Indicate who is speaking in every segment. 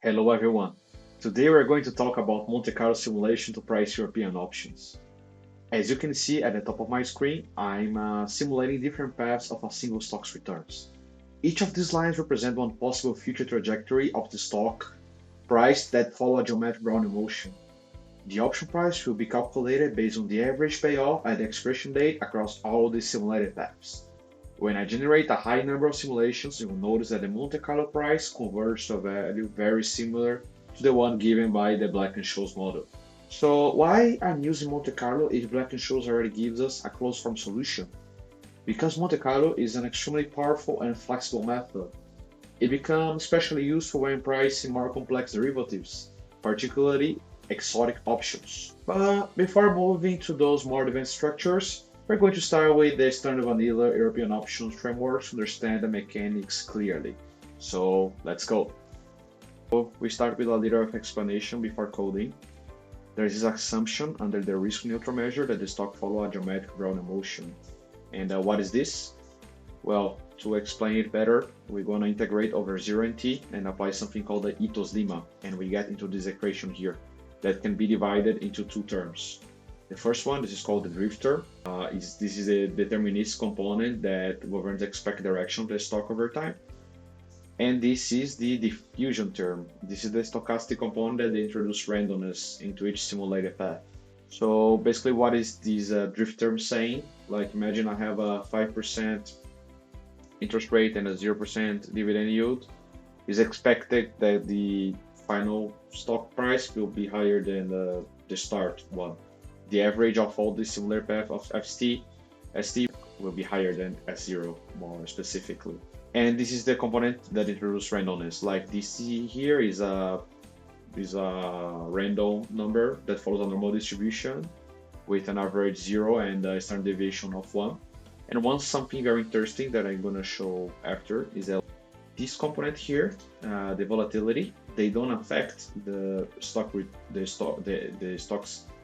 Speaker 1: Hello everyone. Today we're going to talk about Monte Carlo simulation to price European options. As you can see at the top of my screen, I'm simulating different paths of a single stock's returns. Each of these lines represent one possible future trajectory of the stock price that follow a geometric Brownian motion. The option price will be calculated based on the average payoff at the expiration date across all the simulated paths. When I generate a high number of simulations, you will notice that the Monte Carlo price converges to a value very similar to the one given by the Black-Scholes model. So why I'm using Monte Carlo if Black-Scholes already gives us a closed form solution? Because Monte Carlo is an extremely powerful and flexible method. It becomes especially useful when pricing more complex derivatives, particularly exotic options. But before moving to those more advanced structures, we're going to start with the standard vanilla European options framework to understand the mechanics clearly. So let's go. So we start with a little explanation before coding. There is this assumption under the risk neutral measure that the stock follow a geometric Brownian motion. And what is this? Well, to explain it better, we're going to integrate over 0 and t and apply something called the ethos lemma, and we get into this equation here that can be divided into two terms. The first one, this is called the drift term. This is a deterministic component that governs the expected direction of the stock over time. And this is the diffusion term. This is the stochastic component that introduces randomness into each simulated path. So basically what is this drift term saying? Like imagine I have a 5% interest rate and a 0% dividend yield. It's expected that the final stock price will be higher than the start one. The average of all the similar path of ST will be higher than S0 more specifically. And this is the component that introduces randomness. Like this here is a random number that follows a normal distribution with an average 0 and a standard deviation of 1. And something very interesting that I'm going to show after is that this component here, the volatility, they don't affect the stock's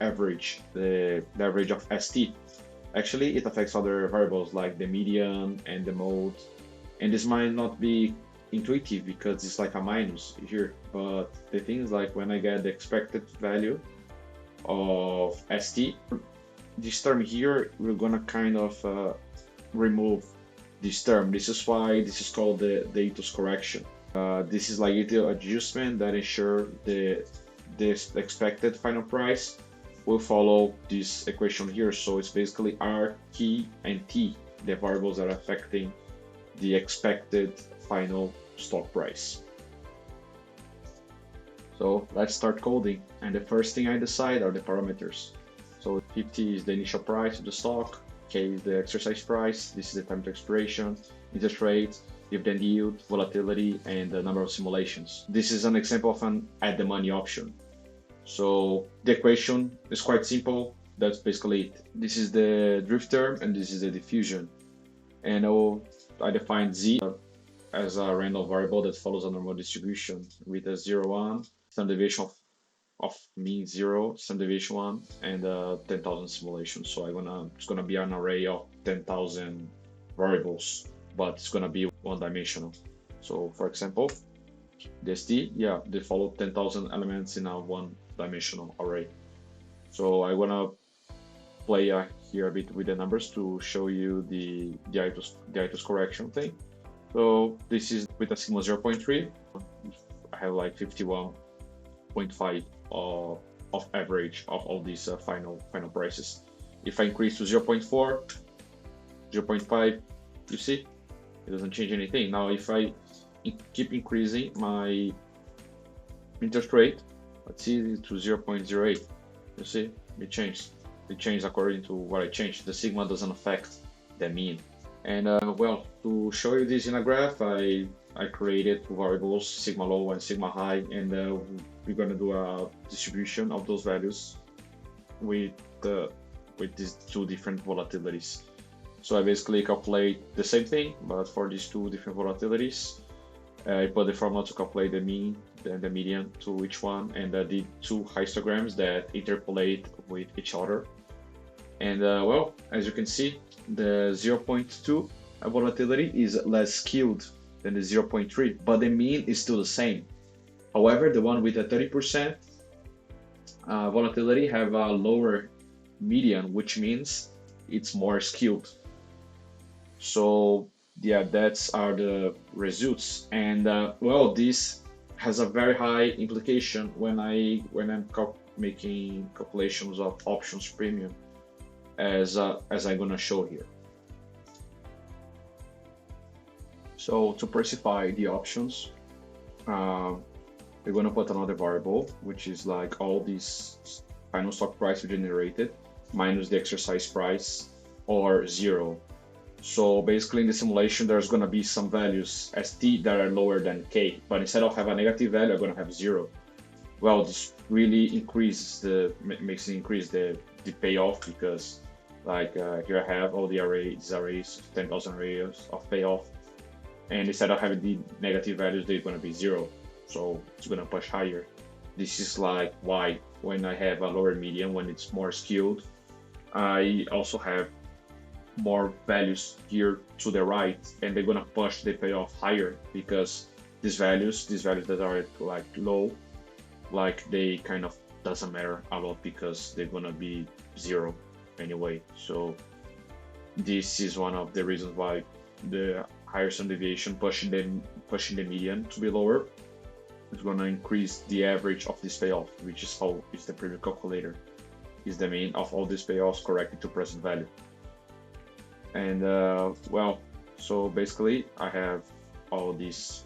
Speaker 1: average, the average of ST. Actually, it affects other variables like the median and the mode. And this might not be intuitive because it's like a minus here. But the thing is, like when I get the expected value of ST, this term here, we're gonna kind of remove this term. This is why this is called the ethos correction. This is like the adjustment that ensure this expected final price will follow this equation here. So it's basically R, T, and T, the variables that are affecting the expected final stock price. So let's start coding. And the first thing I decide are the parameters. So 50 is the initial price of the stock, K is the exercise price, this is the time to expiration, interest rate, dividend yield, volatility, and the number of simulations. This is an example of an at the money option. So the equation is quite simple. That's basically it. This is the drift term and this is the diffusion. And I define Z as a random variable that follows a normal distribution with a 0, 1, standard deviation of mean 0, standard deviation 1, and 10,000 simulations. So it's gonna be an array of 10,000 variables, but it's gonna be one-dimensional. So for example, the ST, yeah, they follow 10,000 elements in a one-dimensional array. So I wanna play here a bit with the numbers to show you the ethos correction thing. So this is with a sigma 0.3. I have like 51.5 of average of all these final prices. If I increase to 0.4, 0.5, you see, it doesn't change anything. Now if I keep increasing my interest rate, let's see, to 0.08, you see, it changed. It changed according to what I changed. The sigma doesn't affect the mean. And well, to show you this in a graph, I created two variables, sigma low and sigma high, and we're going to do a distribution of those values with these two different volatilities. So I basically calculate the same thing, but for these two different volatilities, I put the formula to calculate the mean and the median to each one, and the two histograms that interpolate with each other. And well, as you can see, the 0.2 volatility is less skewed than the 0.3, but the mean is still the same. However, the one with a 30% volatility have a lower median, which means it's more skewed. So yeah, that's are the results. And well, this has a very high implication when I'm making calculations of options premium, as I'm gonna show here. So to specify the options, uh, we're gonna put another variable, which is like all these final stock price we generated minus the exercise price or zero. So basically in the simulation, there's gonna be some values st that are lower than k, but instead of have a negative value, I'm gonna have zero. Well, this really increases makes it increase the payoff because like here I have all the arrays, 10,000 arrays of payoff, and instead of having the negative values, they're gonna be zero. So it's gonna push higher. This is like why when I have a lower median, when it's more skewed, I also have more values here to the right, and they're gonna push the payoff higher because these values that are like low, like they kind of doesn't matter a lot because they're gonna be zero anyway. So this is one of the reasons why the higher standard deviation pushing the median to be lower is gonna increase the average of this payoff, which is how is the previous calculator is the mean of all these payoffs corrected to present value. And well, so basically I have all these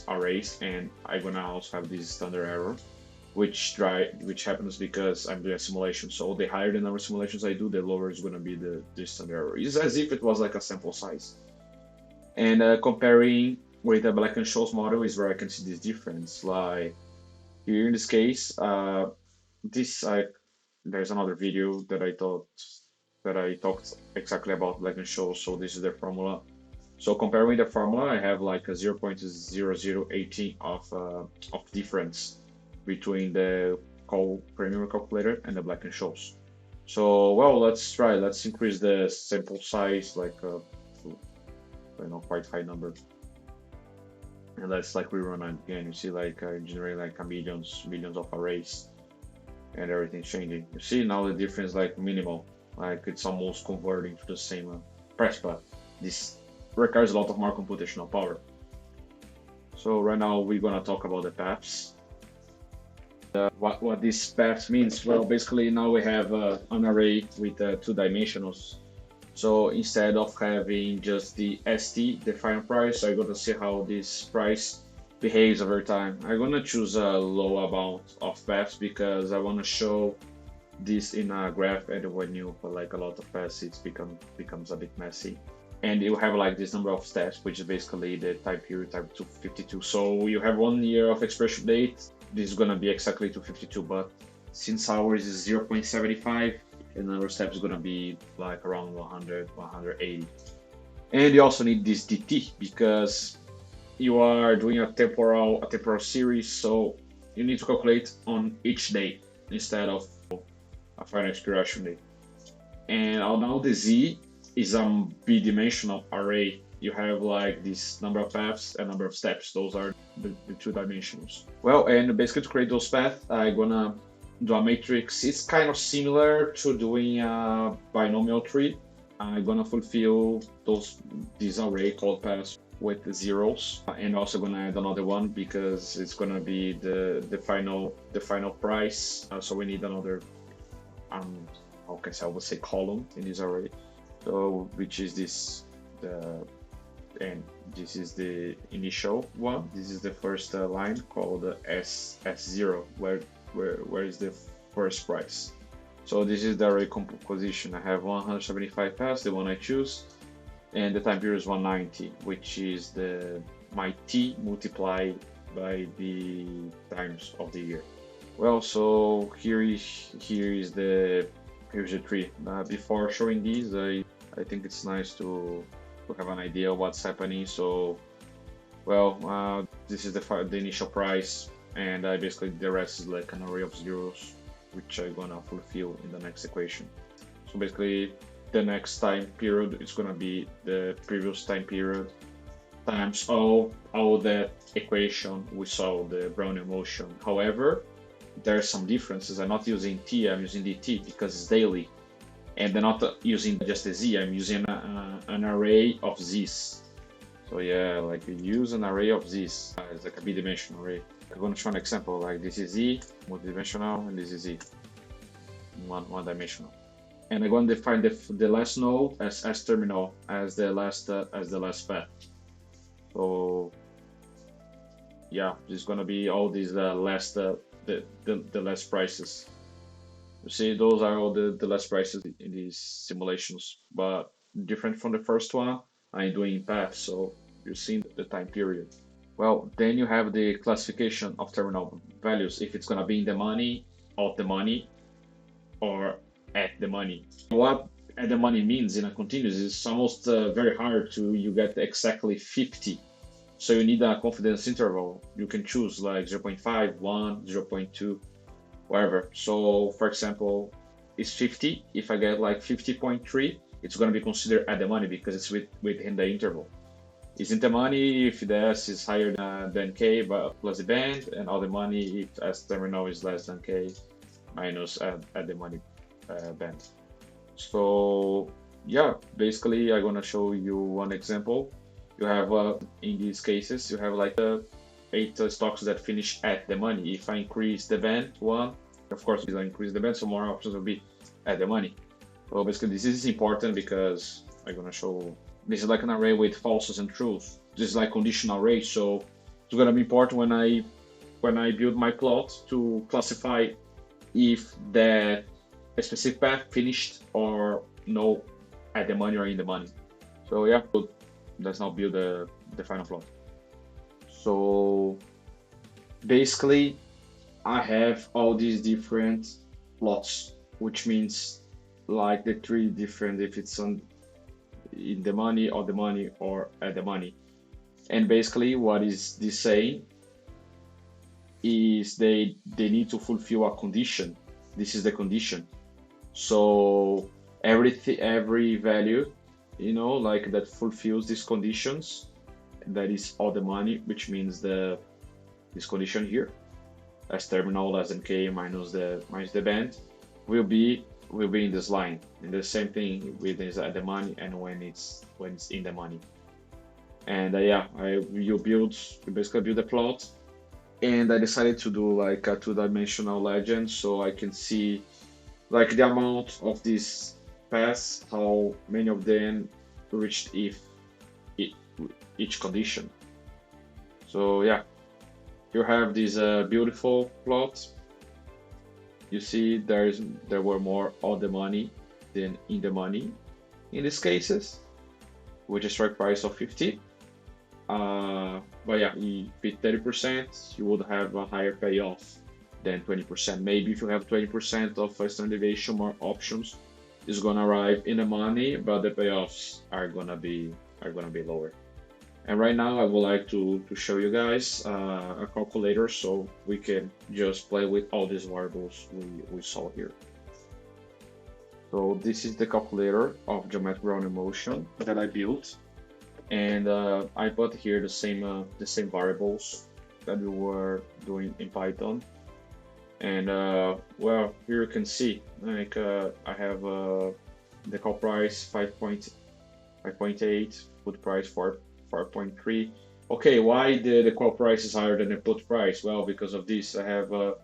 Speaker 1: arrays, and I'm gonna also have this standard error, which happens because I'm doing a simulation. So the higher the number of simulations I do, the lower is gonna be the standard error. It's as if it was like a sample size. And comparing with the Black-Scholes model is where I can see this difference. Like here in this case, there's another video that I talked exactly about Black-Scholes. So this is the formula. So comparing the formula, I have like a 0.0018 of difference between the premium calculator and the Black-Scholes. So well, let's increase the sample size like quite high number, and let's like rerun it again. You see like I generate like a millions of arrays, and everything's changing. You see now the difference like minimal, like it's almost converting to the same press, but this requires a lot of more computational power. So right now we're gonna talk about the paths. What this path means? Well, basically now we have an array with 2 dimensionals. So instead of having just the ST, the final price, I'm gonna see how this price behaves over time. I'm gonna choose a low amount of paths because I wanna show this in a graph, and when you put like a lot of paths, it becomes a bit messy. And you have like this number of steps, which is basically the time period, time 252. So you have 1 year of expiration date. This is gonna be exactly 252, but since ours is 0.75, the number of steps is gonna be like around 100, 180. And you also need this DT because you are doing a temporal series, so you need to calculate on each day instead of a final expiration date. And now the Z is a b-dimensional array. You have like this number of paths and number of steps. Those are the 2 dimensions. Well, and basically to create those paths, I'm gonna do a matrix. It's kind of similar to doing a binomial tree. I'm gonna fulfill this array called paths with the zeros, and also gonna add another one because it's gonna be the final price. So we need another how can I would say column in this array. So which is this and this is the initial one. This is the first line called S0, where is the first price. So this is the array composition. I have 175 paths, the one I choose, and the time period is 190, which is my t multiplied by the times of the year. Well, so here's the tree. Before showing these, I think it's nice to have an idea of what's happening. So, well, this is the initial price, and basically the rest is like an array of zeros, which I'm gonna fulfill in the next equation. So basically, the next time period is gonna be the previous time period times all that equation we saw, the Brownian motion. However, there are some differences. I'm not using t, I'm using dt because it's daily, and I'm not using just a z, I'm using an array of z's. So yeah, like we use an array of z's as like a b-dimensional array. I'm going to show an example, like this is z, multidimensional, and this is z, one dimensional. And I'm going to define the last node as S terminal as the last path. So yeah, there's going to be all these last the last prices. You see, those are all the last prices in these simulations, but different from the first one. I'm doing path, so you see the time period. Well, then you have the classification of terminal values, if it's going to be in the money, out the money, or at the money. What at the money means in a continuous is almost very hard to you get exactly 50. So you need a confidence interval. You can choose like 0.5, 1, 0.2, whatever. So for example, it's 50. If I get like 50.3, it's going to be considered at the money because it's within the interval. It's in the money if the S is higher than K but plus the band, and all the money if S terminal is less than K minus at the money band. So yeah, basically I'm gonna show you one example. You have in these cases you have like 8 stocks that finish at the money. If I increase the band one, of course if I increase the band, so more options will be at the money. So basically this is important because I'm gonna show this is like an array with falses and truths. This is like conditional array, so it's gonna be important when I build my plot to classify if that a specific path finished or no at the money or in the money. So yeah, let's now build the final plot. So basically I have all these different plots, which means like the 3 different, if it's on in the money or at the money. And basically what is this saying is they need to fulfill a condition. This is the condition. So every value, like that fulfills these conditions, that is all the money, which means this condition here, as terminal less than K minus the band, will be in this line. And the same thing with is at the money and when it's in the money. And yeah, you basically build a plot, and I decided to do like a 2-dimensional legend so I can see like the amount of these paths, how many of them reached each condition. So yeah, you have this beautiful plot. You see there were more on the money than in the money in these cases, with a strike price of 50. But yeah, if it 30%, you would have a higher payoff than 20%. Maybe if you have 20% of standard deviation, more options is gonna arrive in the money, but the payoffs are gonna be lower. And right now I would like to show you guys a calculator so we can just play with all these variables we saw here. So this is the calculator of geometric Brownian motion that I built, and I put here the same variables that we were doing in Python. And well, here you can see like I have the call price 5.8, put price 4.3. Okay, why the call price is higher than the put price? Well, because of this. I have the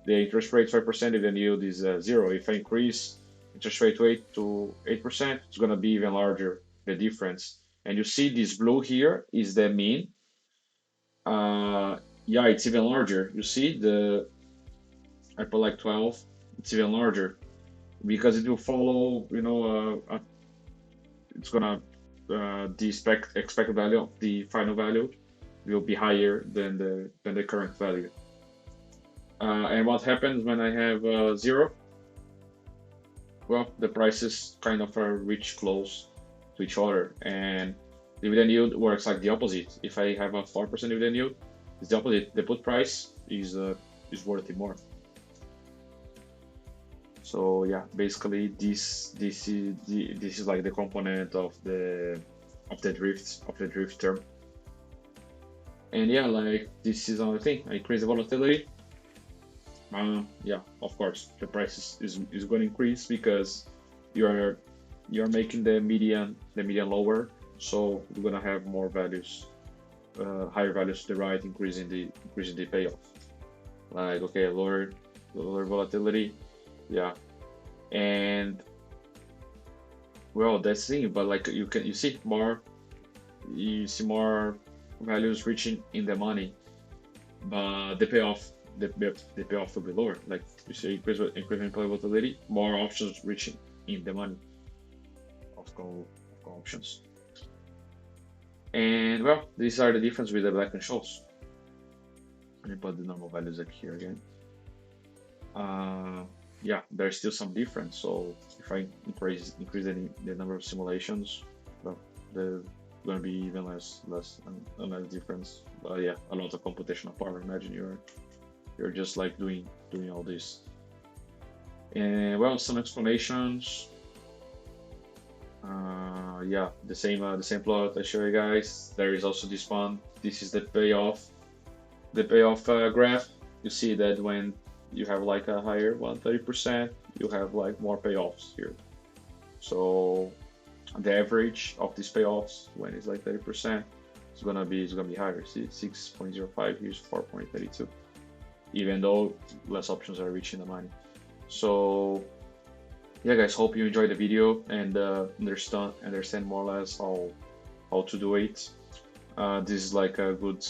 Speaker 1: interest rate 5%, if the yield is 0. If I increase interest rate to 8%, it's gonna be even larger, the difference. And you see this blue here is the mean. Yeah, it's even larger. You see I put like 12. It's even larger because it will follow. It's gonna the expected value of the final value will be higher than the current value. And what happens when I have 0? Well, the prices kind of reach close to each other, and dividend yield works like the opposite. If I have a 4% dividend yield, it's the opposite. The put price is worth it more. So yeah, basically this is like the component of the drift term. And yeah, like this is another thing. I increase the volatility. Yeah, of course, the price is going to increase because you're you're making the median lower, so you're gonna have more values, higher values to the right, increasing the payoff. Like okay, lower volatility, yeah, and well, that's the thing. But like you see more values reaching in the money, but the payoff will be lower. Like you see, increasing volatility, more options reaching in the money of call options. And well, these are the difference with the black and shows. Let me put the normal values up here again. Yeah, there's still some difference. So if I increase the number of simulations, well, there's gonna be even less difference. But yeah, a lot of computational power. Imagine you're just like doing all this. And well, some explanations. Yeah, the same plot I show you guys. There is also this one. This is the payoff graph. You see that when you have like a higher 130%, you have like more payoffs here. So the average of these payoffs when it's like 30% is gonna be higher. See, 6.05 here's 4.32, even though less options are reaching the money. So yeah, guys, hope you enjoyed the video and understand more or less how to do it. This is like a good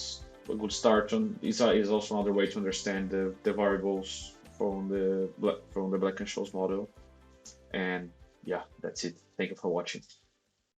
Speaker 1: start on. Is also another way to understand the variables from the Black and Scholes model. And yeah, that's it. Thank you for watching.